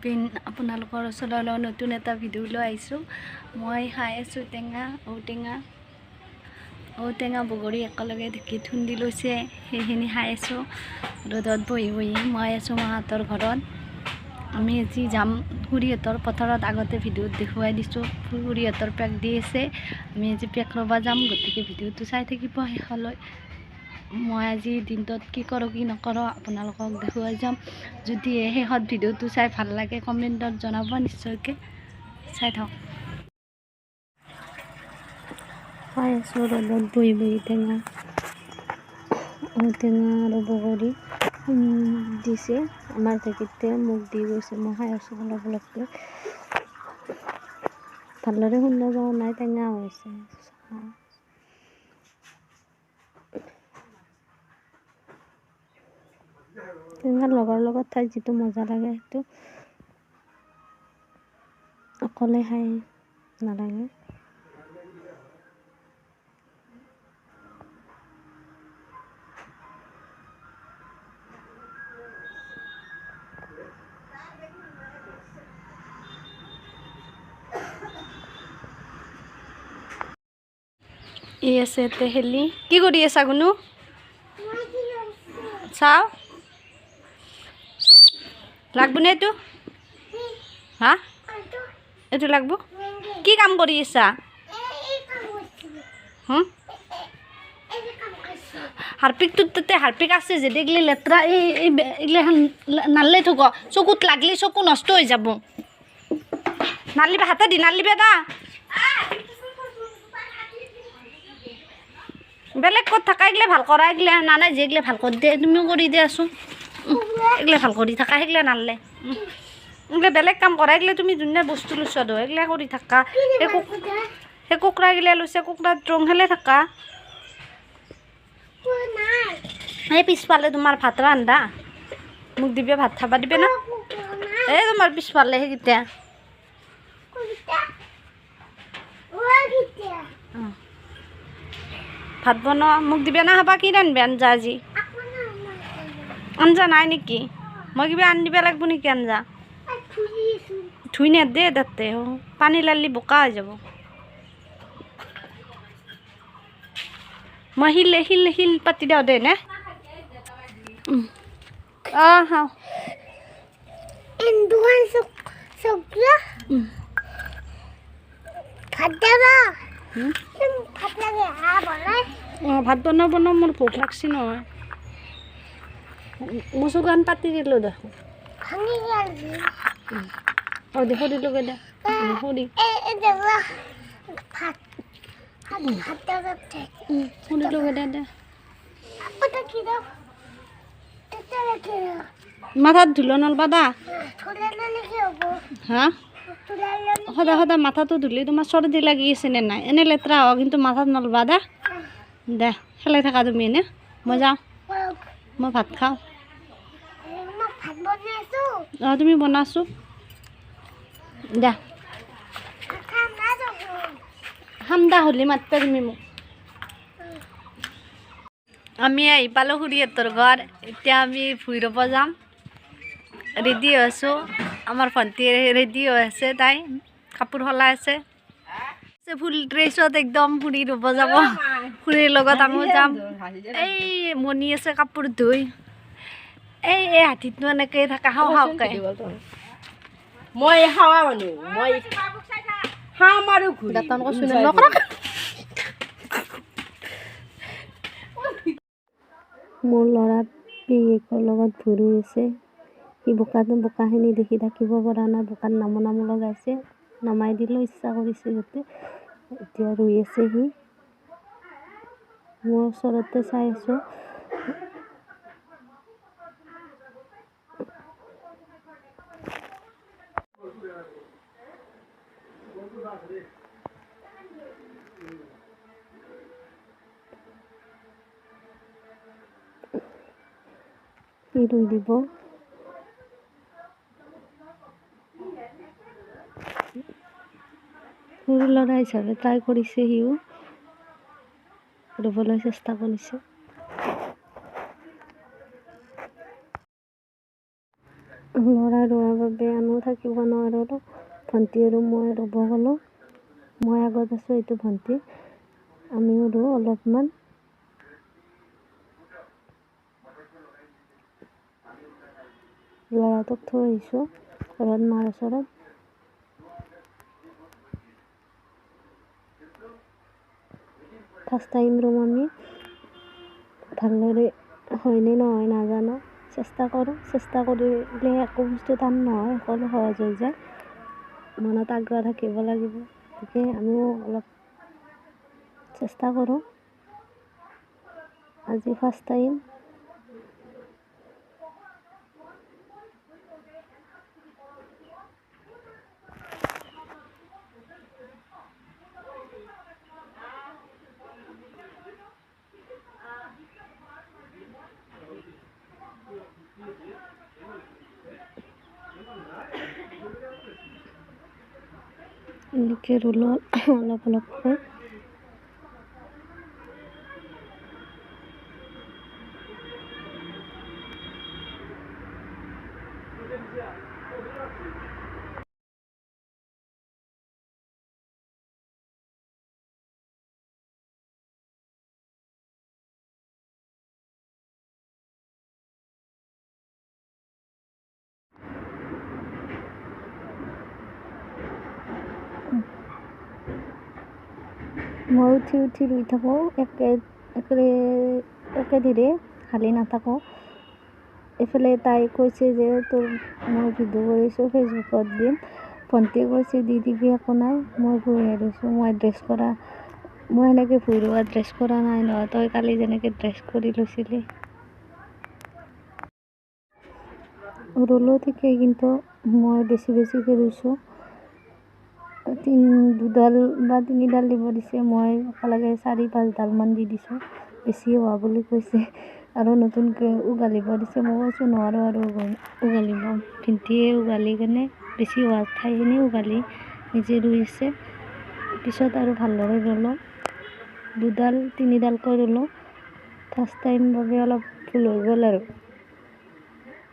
Pin আপোনালোকৰ ওচৰলৈ নতুন এটা ভিডিঅ' লৈ আহিছোঁ। মই খাই আছোঁ ঔটেঙা বগৰী একেলগে ঢেঁকীত খুন্দি লৈছে, সেইখিনি খাই আছোঁ ৰ'দত বহি বহি। মই আছোঁ মাহঁতৰ ঘৰত। আমি আজি যাম খুৰীহঁতৰ পথাৰত। আগতে ভিডিঅ'ত দেখুৱাই দিছোঁ, খুৰীহঁতৰ পেক দি আছে। আমি আজি পেক ল'ব যাম, গতিকে ভিডিঅ'টো চাই থাকিব শেষলৈ। মই আজি দিনটোত কি কৰোঁ কি নকৰোঁ আপোনালোকক দেখুৱাই যাম। যদি শেষত ভিডিঅ'টো চাই ভাল লাগে কমেণ্টত জনাব, নিশ্চয়কৈ চাই থাকক। খাই আছোঁ ৰ'দত বহি বহি ঔটেঙা আৰু বগৰী দিছে আমাৰ ঢেঁকীতে, মোক দি গৈছে। মই খাই আছোঁ অলপ অলপকৈ। ভালদৰে খুন্দা যোৱা নাই, টেঙা হৈছে। টেঙাৰ লগৰ লগত খাই যিটো মজা লাগে সেইটো অকলে খাই নালাগে। এই আছে তেহেলি। কি কৰি আছা গুনু? চাওঁ লাগব নে এইটো? হা, এইটো লাগব? কি কাম কৰি আছা? হাৰপিকটোত তাতে হাৰপিক আছে যে দেখিলে লেতেৰা এইগিলাখান নাললে থব। চকুত লাগলি চকু নষ্ট হৈ যাব। নালিবা, হাতে দি নালিবা দা। বেলেগ ক'ত থাকা এইগিলা ভাল কৰা, এইগিলা নানাই যে এইগিলা ভাল কৰি দিয়ে, তুমিও কৰি দিয়াচোন। এইগিলা ভাল কৰি থাকা, সেইগিলা নাললে। এইগিলা বেলেগ কাম কৰা, এইগিলা তুমি ধুনীয়া বস্তু লৈছা দো, এইগিলা কৰি থাকা। সেই কুকুৰাগিলা লৈছে, কুকুৰাত ৰং খেলে থাকা। এই পিছফালে তোমাৰ ভাত ৰান্ধা, মোক দিবে, ভাত খাবা দিবে না? এই তোমাৰ পিছফালে সেইকেইটা ভাত বনোৱা, মোক দিবে না খাবা? কি ৰান্ধবি আঞ্জা আজি? আঞ্জা নাই নেকি? মই কিবা আনি দিব লাগিব নেকি আঞ্জা? ধুই নেদে তাতে, পানী লালি বোকা হৈ যাব। মই শিল পাতি দিওঁ দে নে? খাওঁ। ভাত বনাব মোৰ ভোক লাগছি নহয়। মচুগান পাতি দিলোঁ দেখোন। দে সৰি লগে দে, সৰি লগে দে। মাথাত ধুলো নলবা দা। হা, সদায় মাথাটো ধুলি তোমাৰ চৰ্দি লাগি আছে নে নাই? এনে লেতেৰা হোৱা কিন্তু মাথাত নলবা দা। দে খেলাই থাকা তুমি এনে, মই যাওঁ, মই ভাত খাওঁ। তুমি বনাইছোঁ দে। ঠাণ্ডা হ'লে মাতিবা তুমি মোক। আমি আহি পালোঁ খুৰীহঁতৰ ঘৰ। এতিয়া আমি ভুই ৰুব যাম। ৰেডি হৈ আছোঁ, আমাৰ ভণ্টি ৰেডি হৈ আছে, তাই কাপোৰ সলাই আছে। ফুল ড্ৰেছত একদম খুৰী ৰুব যাব। খুৰীৰ লগত আমিও যাম। এই মণি আছে কাপোৰ ধুই, এই হাতীতনো এনেকৈ থকা খাওঁকে। মই খাৱা মানুহ, মই খাম আৰু মোৰ ল'ৰা পিয়েকৰ লগত ঘূৰি আছে। সি বোকাখিনি দেখি থাকিব পৰা নাই, বোকাত নামো লগাইছে। নমাই দিলোঁ, ইচ্ছা কৰিছে যাতে। এতিয়া ৰুই আছে সি, মই ওচৰতে চাই আছোঁ। সি ৰুই দিব। সৰু ল'ৰা হিচাপে ট্ৰাই কৰিছে, সিও ৰুবলৈ চেষ্টা কৰিছে। ল'ৰা ল'ৰা ৰোৱাৰ বাবে আমিও থাকিব নোৱাৰোঁ। ভণ্টি আৰু মই ৰুব গ'লোঁ। মই আগত আছোঁ, এইটো ভণ্টি। আমিও ৰুওঁ অলপমান। ল'ৰাটোক থৈ আহিছোঁ ঘৰত মাৰ ওচৰত। ফাৰ্ষ্ট টাইম ৰুম আমি। ভালদৰে হয়নে নহয় নাজানো। চেষ্টা কৰোঁ। চেষ্টা কৰিলে একো বস্তু টান নহয়, সকলো সহজ হৈ যায়। মনত আগ্ৰহ থাকিব লাগিব। গতিকে আমিও অলপ চেষ্টা কৰোঁ। আজি ফাৰ্ষ্ট টাইম। এনেকৈ ৰুলোঁ অলপ অলপকৈ। মই উঠি উঠি ৰুই থাকোঁ, একেধিৰে হালি নাথাকোঁ। এইফালে তাই কৈছে যে তোৰ মই ভিডিঅ' কৰিছোঁ, ফেচবুকত দিম। ভণ্টিয়ে কৈছে দি দিবি, একো নাই। মই ভুই ৰুইছোঁ। মই সেনেকৈ ভুই ৰোৱা ড্ৰেছ কৰা নাই নহয়। তই কালি যেনেকৈ ড্ৰেছ কৰি লৈছিলি। ৰুলোঁ ঠিকেই, কিন্তু মই বেছিকৈ ৰুইছোঁ। 2ডাল বা 3ডাল দিব দিছে, মই একেলগে 4-5ডাল মান দি দিছোঁ। বেছি হোৱা বুলি কৈছে আৰু নতুনকৈ উঘালিব দিছে। মই কৈছোঁ নোৱাৰোঁ আৰু উঘালিব। ভণ্টিয়ে উঘালি কেনে বেছি হোৱা ঠাইখিনি উঘালি নিজে ৰুইছে। পিছত আৰু ভালদৰে ৰুলোঁ। 2-3ডালকৈ ৰুলোঁ। ফাৰ্ষ্ট টাইম বাবে অলপ ভুল হৈ গ'ল আৰু।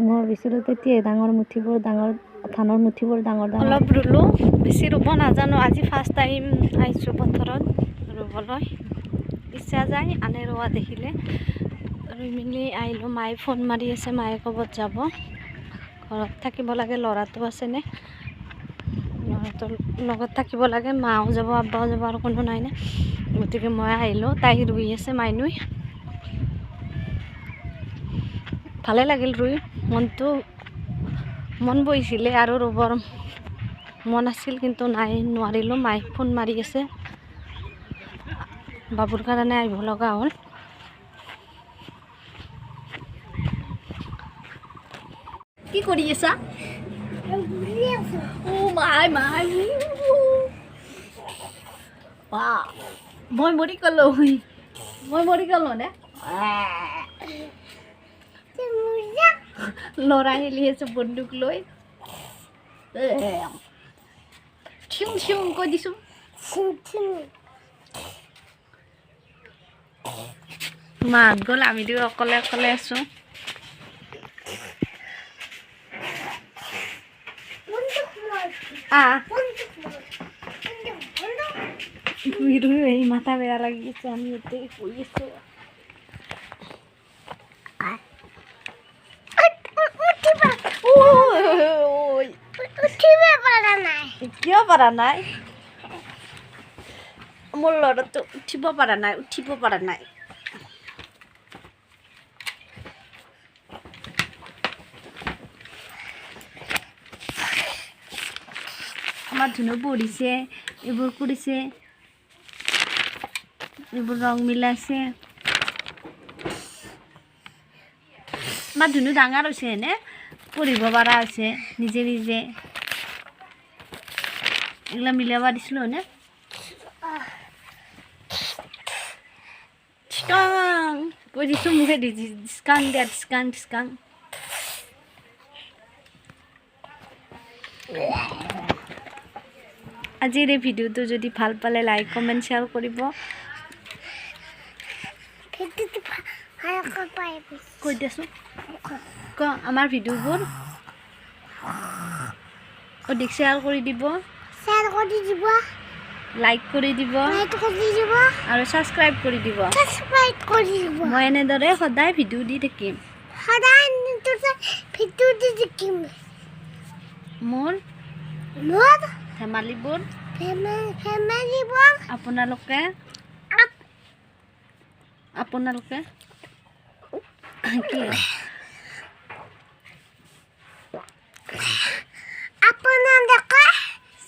মই ভাবিছিলোঁ তেতিয়াই ধানৰ মুঠিবোৰ ডাঙৰ অলপ ৰুলোঁ, বেছি ৰুব নাজানো। আজি ফাৰ্ষ্ট টাইম আহিছোঁ পথাৰত ৰুবলৈ। ইচ্ছা যায় আনে ৰোৱা দেখিলে। ৰুই মেলি আহিলোঁ। মায়ে ফোন মাৰি আছে, মায়ে ক'ৰবাত যাব। ঘৰত থাকিব লাগে, ল'ৰাটো আছেনে, ল'ৰাটোৰ লগত থাকিব লাগে। মাও যাব, আব্বাও যাব, আৰু কোনো নাই নে। গতিকে মই আহিলোঁ। তাই ৰুই আছে মাইনুই। ভালে লাগিল ৰুই। মন বহিছিলে আৰু ৰুবৰ মন আছিল, কিন্তু নোৱাৰিলোঁ। মায়ে ফোন মাৰি আছে, বাবুৰ কাৰণে আহিব লগা হ'ল। কি কৰি আছা? মাই মই মৰি গ'লো নে? ল'ৰা খেলি আছে বন্দুক লৈ। কৈ দিছোঁ। মাত গ'ল, আমি দিও অকলে আছোঁ। ৰুই মাথা বেয়া লাগি আছে। আমি ইয়াতে শুই আছোঁ। কিয় পৰা নাই? মোৰ ল'ৰাটো উঠিব পৰা নাই। আমাৰ ধুনু পঢ়িছে, এইবোৰ কৰিছে, এইবোৰ ৰং মিলাইছে। আমাৰ ধুনু ডাঙৰ হৈছে নে, পঢ়িব পৰা হৈছে নিজে। এইগিলা মিলাব দিছিলোঁ নে? কৈ দিছোঁ মুখে দি ডিছকাউণ্ট। আজিৰ এই ভিডিঅ'টো যদি ভাল পালে লাইক, কমেণ্ট, শ্বেয়াৰ কৰিব। কৈ দিছোঁ আমাৰ ভিডিঅ'বোৰ অধিক শ্বেয়াৰ কৰি দিব, শ্বেয়াৰ কৰি দিব, লাইক কৰি দিব লাইক কৰি দিব, আৰু ছাবস্ক্ৰাইব কৰি দিব। ছাবস্ক্ৰাইব কৰি দিব। মই এনেদৰে সদায় ভিডিঅ' দি থাকিম। সদায় ভিডিঅ' দি থাকিম। মোৰ মোৰ ধেমালিবোৰ ফেমিলিবোৰ আপোনালোকে কি আপোনালোকে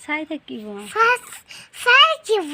চাই থাকিব। চাই দিব।